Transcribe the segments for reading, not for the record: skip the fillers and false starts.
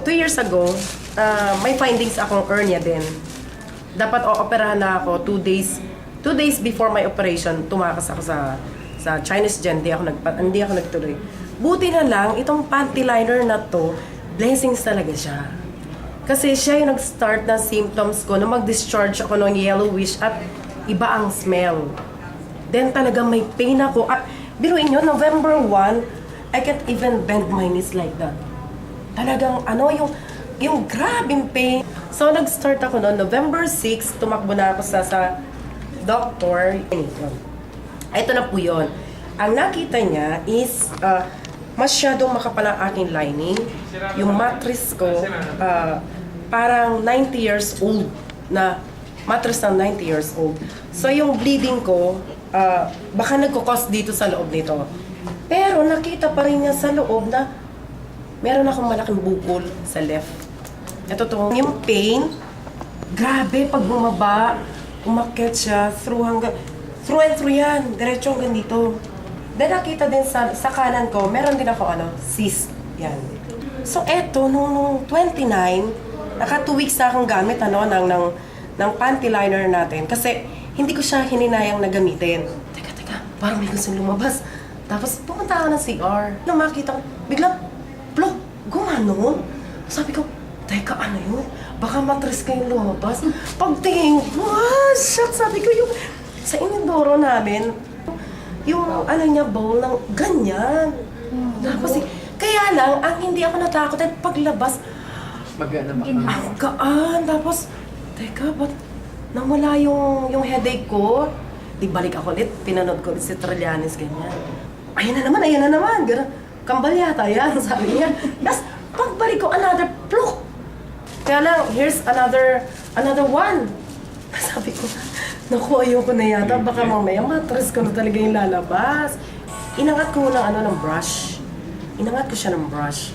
2 years ago, may findings akong hernia din. Dapat o-operahan na ako 2 days before my operation, tumakas ako sa Chinese Gen, hindi ako nagtuloy. Buti na lang, itong panty liner na to, blessings talaga siya. Kasi siya yung nag-start na symptoms ko na mag-discharge ako ng yellowish at iba ang smell. Then talagang may pain ako. Biruin nyo, November 1, I can't even bend my knees like that. Talagang yung grabing pain. So nag-start ako noon, November 6, tumakbo na ako sa doctor. Ito na po yun. Ang nakita niya is masyadong makapal ang aking lining. Yung mattress ko, parang 90 years old na mattress ng 90 years old. So yung bleeding ko, baka nagkukos dito sa loob nito. Pero nakita pa rin niya sa loob na meron akong malaking bukol sa left. Ito to, yung pain, grabe pag bumaba, umakyat siya through and through yan, diretso hanggang dito. Then nakita din sa kanan ko, meron din ako cyst, yan. So eto, nung 29, naka 2 weeks na akong gamit ng panty liner natin kasi hindi ko siya hininayang na gamitin. Teka, parang may gusto lumabas. Tapos pumunta ako ng CR. Nung makita ko, biglang, plop, gumano. Sabi ko, teka, ano yun? Baka matris kayong lumabas. Pagtingin, shit, sabi ko, yung sa inodoro namin, yung niya, bowl ng ganyan. Tapos, kaya lang, ang hindi ako natakot at paglabas, ang gaan. Tapos, teka, ba't nawala yung headache ko? Di balik ako ulit, pinanood ko si Trillanes, ganyan. Ayan na naman, gano'n. Kambal yata yan, sabi niya. Tapos, pagbalik ko, another pluk. Kaya lang, here's another one. Sabi ko, naku, ayoko na yata. Baka mamaya matras ko na talaga yung lalabas. Inangat ko ng brush. Inangat ko siya ng brush.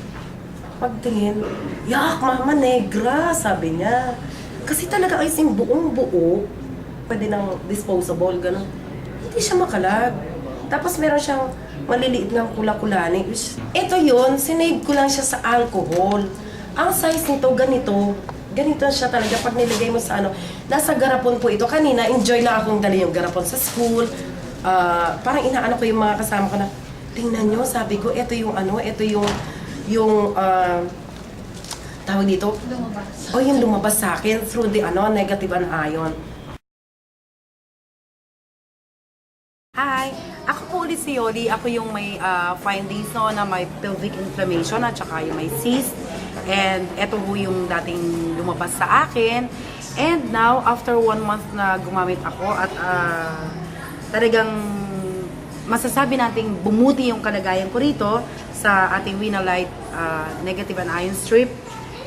Pagtingin, yak, mama, negra, sabi niya. Kasi talaga ay sing buong buo. Pwede ng disposable, gano'n. Hindi siya makalag. Tapos meron siyang maliliit ng kula-kulani. Ito yun, sinave ko lang siya sa alcohol. Ang size nito, ganito. Ganito siya talaga pag nilagay mo sa nasa garapon po ito. Kanina, enjoy lang akong dali yung garapon sa school. Parang inaano ko yung mga kasama ko na, tingnan nyo, sabi ko, ito yung tawag dito? Lumabas. O yung lumabas sa akin through the negative anion. Hi! Ako po ulit si Yoli. Ako yung may findings na may pelvic inflammation at saka yung may cyst. And eto po yung dating lumabas sa akin. And now, after 1 month na gumamit ako at talagang masasabi nating bumuti yung kalagayan ko rito sa ating Winalite negative anion strip.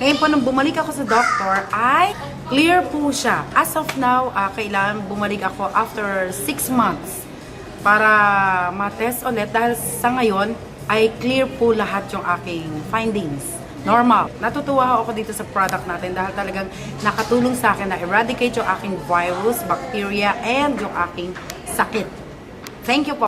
Ngayon po, nung bumalik ako sa doctor, ay clear po siya. As of now, kailangan bumalik ako after 6 months para ma-test ulit dahil sa ngayon ay clear po lahat yung aking findings. Normal. Natutuwa ako dito sa product natin dahil talagang nakatulong sa akin na eradicate yung aking virus, bacteria, and yung aking sakit. Thank you po.